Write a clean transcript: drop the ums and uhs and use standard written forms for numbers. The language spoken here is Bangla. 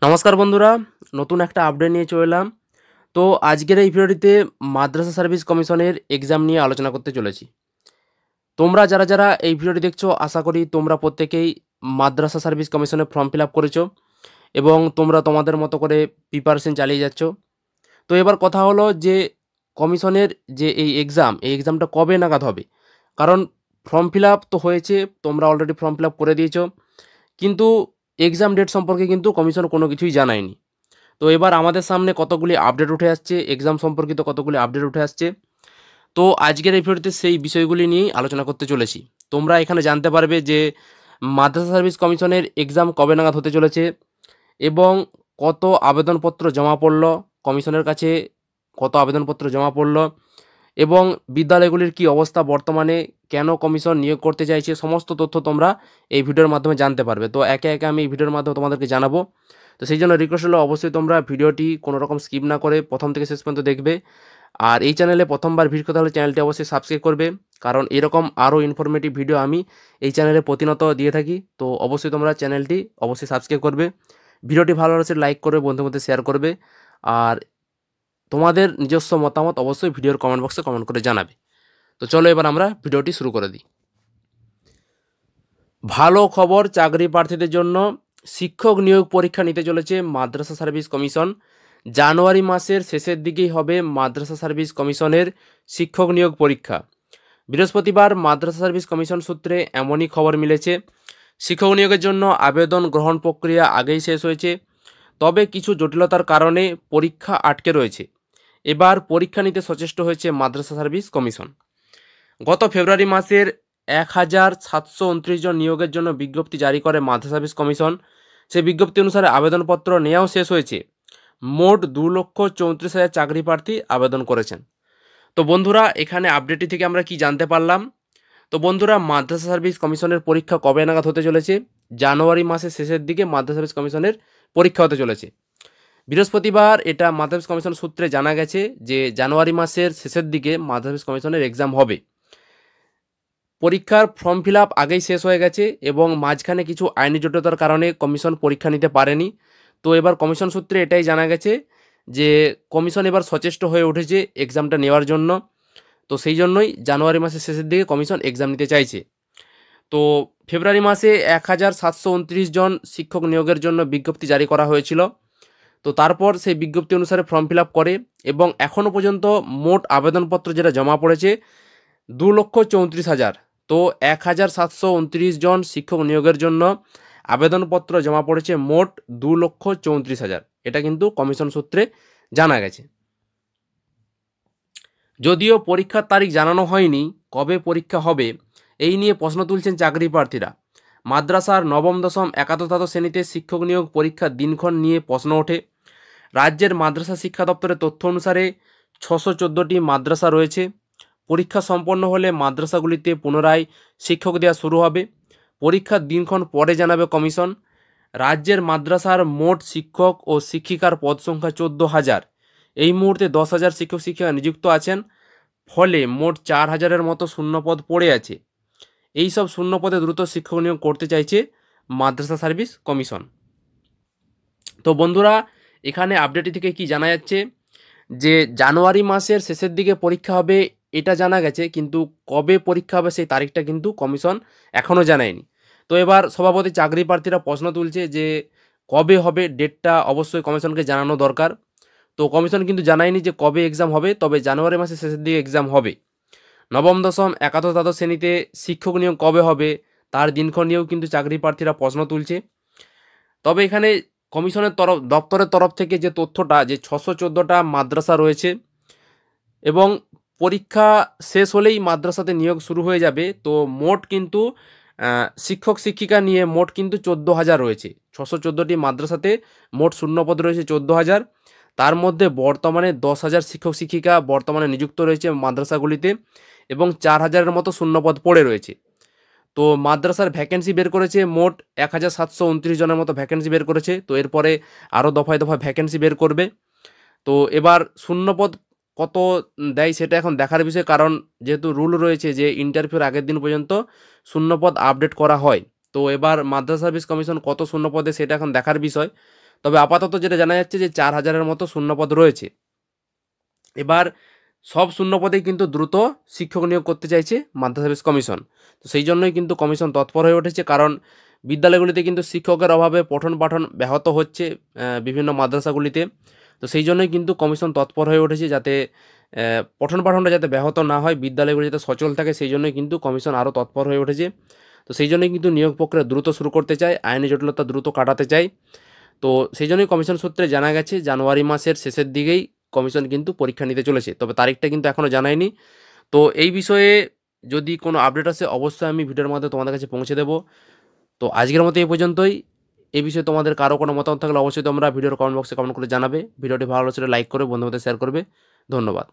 নমস্কার বন্ধুরা, নতুন একটা আপডেট নিয়ে চলে এলাম। তো আজকের এই ভিডিওটিতে মাদ্রাসা সার্ভিস কমিশনের এক্সাম নিয়ে আলোচনা করতে চলেছি। তোমরা যারা এই ভিডিওটি দেখছো, আশা করি তোমরা প্রত্যেকেই মাদ্রাসা সার্ভিস কমিশনের ফর্ম ফিল আপ করেছো এবং তোমরা তোমাদের মতো করে প্রিপারেশন চালিয়ে যাচ্ছ। তো এবার কথা হলো যে কমিশনের যে এই এক্সামটা কবে নাগাদ হবে? কারণ ফর্ম ফিল আপ তো হয়েছে, তোমরা অলরেডি ফর্ম ফিল আপ করে দিয়েছো, কিন্তু এক্সাম ডেট সম্পর্কে কিন্তু কমিশন কোনো কিছুই জানায়নি। তো এবার আমাদের সামনে কতগুলি আপডেট উঠে আসছে, এক্সাম সম্পর্কিত কতগুলি আপডেট উঠে আসছে। তো আজকের এই ভিডিওতে সেই বিষয়গুলি নিয়েই আলোচনা করতে চলেছি। তোমরা এখানে জানতে পারবে যে মাদ্রাসা সার্ভিস কমিশনের এক্সাম কবে নাগাদ হতে চলেছে এবং কত আবেদনপত্র জমা পড়ল কমিশনের কাছে, কত আবেদনপত্র জমা পড়ল এবং বিদ্যালয়গুলির কি অবস্থা বর্তমানে, কেন কমিশন নিয়োগ করতে চাইছে, সমস্ত তথ্য তোমরা এই ভিডিওর মাধ্যমে জানতে পারবে। তো একে একে আমি এই ভিডিওর মাধ্যমে তোমাদেরকে জানাবো। তো সেই জন্য রিকোয়েস্ট হলো অবশ্যই তোমরা ভিডিওটি কোনো রকম স্কিপ না করে প্রথম থেকে শেষ পর্যন্ত দেখবে। আর এই চ্যানেলে প্রথমবার ভিজিট করতে হলে চ্যানেলটি অবশ্যই সাবস্ক্রাইব করবে, কারণ এরকম আরও ইনফরমেটিভ ভিডিও আমি এই চ্যানেলে প্রতিনিয়ত দিয়ে থাকি। তো অবশ্যই তোমরা চ্যানেলটি অবশ্যই সাবস্ক্রাইব করবে, ভিডিওটি ভালো লাগলে লাইক করবে, বন্ধুদের মধ্যে শেয়ার করবে, আর তোমাদের নিজস্ব মতামত অবশ্যই ভিডিওর কমেন্ট বক্সে কমেন্ট করে জানাবে। তো চলো এবার আমরা ভিডিওটি শুরু করে দিই। ভালো খবর, চাকরি প্রার্থীদের জন্য শিক্ষক নিয়োগ পরীক্ষা নিতে চলেছে মাদ্রাসা সার্ভিস কমিশন। জানুয়ারি মাসের শেষের দিকেই হবে মাদ্রাসা সার্ভিস কমিশনের শিক্ষক নিয়োগ পরীক্ষা। বৃহস্পতিবার মাদ্রাসা সার্ভিস কমিশন সূত্রে এমনই খবর মিলেছে। শিক্ষক নিয়োগের জন্য আবেদন গ্রহণ প্রক্রিয়া আগেই শেষ হয়েছে, তবে কিছু জটিলতার কারণে পরীক্ষা আটকে রয়েছে। এবার পরীক্ষা নিতে সচেষ্ট হয়েছে মাদ্রাসা সার্ভিস কমিশন। গত ফেব্রুয়ারি মাসের 1729 জন নিয়োগের জন্য বিজ্ঞপ্তি জারি করে মাদ্রাসা সার্ভিস কমিশন। সেই বিজ্ঞপ্তি অনুসারে আবেদনপত্র নেওয়াও শেষ হয়েছে। মোট 2,34,000 চাকরি প্রার্থী আবেদন করেছেন। তো বন্ধুরা, এখানে আপডেটটি থেকে আমরা কি জানতে পারলাম? তো বন্ধুরা, মাদ্রাসা সার্ভিস কমিশনের পরীক্ষা কবে নাগাদ হতে চলেছে? জানুয়ারি মাসের শেষের দিকে মাদ্রাসা সার্ভিস কমিশনের পরীক্ষা হতে চলেছে। বৃহস্পতিবার এটা মাদ্রাসা সার্ভিস কমিশন সূত্রে জানা গেছে যে জানুয়ারি মাসের শেষের দিকে মাদ্রাসা সার্ভিস কমিশনের এক্সাম হবে। পরীক্ষার ফর্ম ফিল আপ আগেই শেষ হয়ে গেছে এবং মাঝখানে কিছু আইনি জটিলতার কারণে কমিশন পরীক্ষা নিতে পারেনি। তো এবার কমিশন সূত্রে এটাই জানা গেছে যে কমিশন এবার সচেষ্ট হয়ে উঠেছে এক্সামটা নেওয়ার জন্য। তো সেই জন্যই জানুয়ারি মাসের শেষের দিকে কমিশন এক্সাম নিতে চাইছে। তো ফেব্রুয়ারি মাসে 1729 জন শিক্ষক নিয়োগের জন্য বিজ্ঞপ্তি জারি করা হয়েছিল। তো তারপর সেই বিজ্ঞপ্তি অনুসারে ফর্ম ফিল আপ করে এবং এখনও পর্যন্ত মোট আবেদনপত্র যেটা জমা পড়েছে 2,34,000। তো 1729 জন শিক্ষক নিয়োগের জন্য আবেদনপত্র জমা পড়েছে মোট 2,34,000। এটা কিন্তু কমিশন সূত্রে জানা গেছে। যদিও পরীক্ষার তারিখ জানানো হয়নি, কবে পরীক্ষা হবে এই নিয়ে প্রশ্ন তুলছেন চাকরি প্রার্থীরা। মাদ্রাসার নবম, দশম, একাদশ, দ্বাদশ শ্রেণীতে শিক্ষক নিয়োগ পরীক্ষার দিনক্ষণ নিয়ে প্রশ্ন ওঠে। রাজ্যের মাদ্রাসা শিক্ষা দপ্তরের তথ্য অনুসারে 614টি মাদ্রাসা রয়েছে। পরীক্ষা সম্পন্ন হলে মাদ্রাসাগুলিতে পুনরায় শিক্ষক দেওয়া শুরু হবে। পরীক্ষার দিনক্ষণ পরে জানাবে কমিশন। রাজ্যের মাদ্রাসার মোট শিক্ষক ও শিক্ষিকার পদ সংখ্যা 14,000। এই মুহূর্তে 10,000 শিক্ষক শিক্ষিকা নিযুক্ত আছেন, ফলে মোট 4,000-এর মতো শূন্যপদ পড়ে আছে। এই সব শূন্যপদে দ্রুত শিক্ষক নিয়োগ করতে চাইছে মাদ্রাসা সার্ভিস কমিশন। তো বন্ধুরা, এখানে আপডেটটি থেকে কি জানা যাচ্ছে যে জানুয়ারি মাসের শেষের দিকে পরীক্ষা হবে এটা জানা গেছে, কিন্তু কবে পরীক্ষা হবে সেই তারিখটা কিন্তু কমিশন এখনও জানায়নি। তো এবার সভাপতি চাকরি প্রার্থীরা প্রশ্ন তুলছে যে কবে হবে, ডেটটা অবশ্যই কমিশনকে জানানো দরকার। তো কমিশন কিন্তু জানায়নি যে কবে এক্সাম হবে, তবে জানুয়ারি মাসের শেষের দিকে এক্সাম হবে। নবম, দশম, একাদশ, দ্বাদশ শ্রেণীতে শিক্ষক নিয়োগ কবে হবে তার দিনক্ষণ নিয়েও কিন্তু চাকরি প্রার্থীরা প্রশ্ন তুলছে। তবে এখানে কমিশনের দপ্তরের তরফ থেকে যে তথ্যটা, যে 614টা মাদ্রাসা রয়েছে এবং পরীক্ষা শেষ হলেই মাদ্রাসাতে নিয়োগ শুরু হয়ে যাবে। তো মোট কিন্তু শিক্ষক শিক্ষিকা নিয়ে মোট কিন্তু 14,000 রয়েছে। 614টি মাদ্রাসাতে মোট শূন্যপদ রয়েছে 14,000। তার মধ্যে বর্তমানে 10,000 শিক্ষক শিক্ষিকা বর্তমানে নিযুক্ত রয়েছে মাদ্রাসাগুলিতে এবং 4,000-এর মতো শূন্যপদ পড়ে রয়েছে। তো মাদ্রাসার ভ্যাকেন্সি বের করেছে মোট 1,729 জনের মতো ভ্যাকেন্সি বের করেছে। তো এরপরে আরও দফায় দফায় ভ্যাকেন্সি বের করবে। তো এবার শূন্যপদ কত দেয় সেটা এখন দেখার বিষয়, কারণ যেহেতু রুল রয়েছে যে ইন্টারভিউর আগের দিন পর্যন্ত শূন্যপদ আপডেট করা হয়। তো এবার মাদ্রাসা সার্ভিস কমিশন কত শূন্যপদে সেটা এখন দেখার বিষয়। তবে আপাতত যেটা জানা যাচ্ছে যে 4000-এর মতো শূন্যপদ রয়েছে। এবার সব শূন্যপদেই কিন্তু দ্রুত শিক্ষক নিয়োগ করতে চাইছে মাদ্রাসা সার্ভিস কমিশন। তো সেই জন্যই কিন্তু কমিশন তৎপর হয়ে উঠেছে, কারণ বিদ্যালয়গুলিতে কিন্তু শিক্ষকের অভাবে পঠন পাঠন ব্যাহত হচ্ছে বিভিন্ন মাদ্রাসাগুলিতে। তো সেই জন্যই কিন্তু কমিশন তৎপর হয়ে উঠেছে যাতে পঠন পাঠনটা যাতে ব্যাহত না হয়, বিদ্যালয়গুলি যাতে সচল থাকে, সেই জন্যই কিন্তু কমিশন আরও তৎপর হয়ে উঠেছে। তো সেই জন্যই কিন্তু নিয়োগ প্রক্রিয়া দ্রুত শুরু করতে চায়, আইনি জটিলতা দ্রুত কাটাতে চায়। তো সেই জন্যই কমিশন সূত্রে জানা গেছে জানুয়ারি মাসের শেষের দিকেই কমিশন কিন্তু পরীক্ষা নিতে চলেছে, তবে তারিখটা কিন্তু এখনও জানায়নি। তো এই বিষয়ে যদি কোনো আপডেট আসে অবশ্যই আমি ভিডিওর মাধ্যমে তোমাদের কাছে পৌঁছে দেবো। তো আজকের মতো এই পর্যন্তই। এই বিষয়ে তোমাদের কারো কোনো মতামত থাকলে অবশ্যই তোমরা ভিডিওর কমেন্ট বক্সে কমেন্ট করে জানাবে। ভিডিওটি ভালো লাগলে লাইক করে বন্ধুদের শেয়ার করবে। ধন্যবাদ।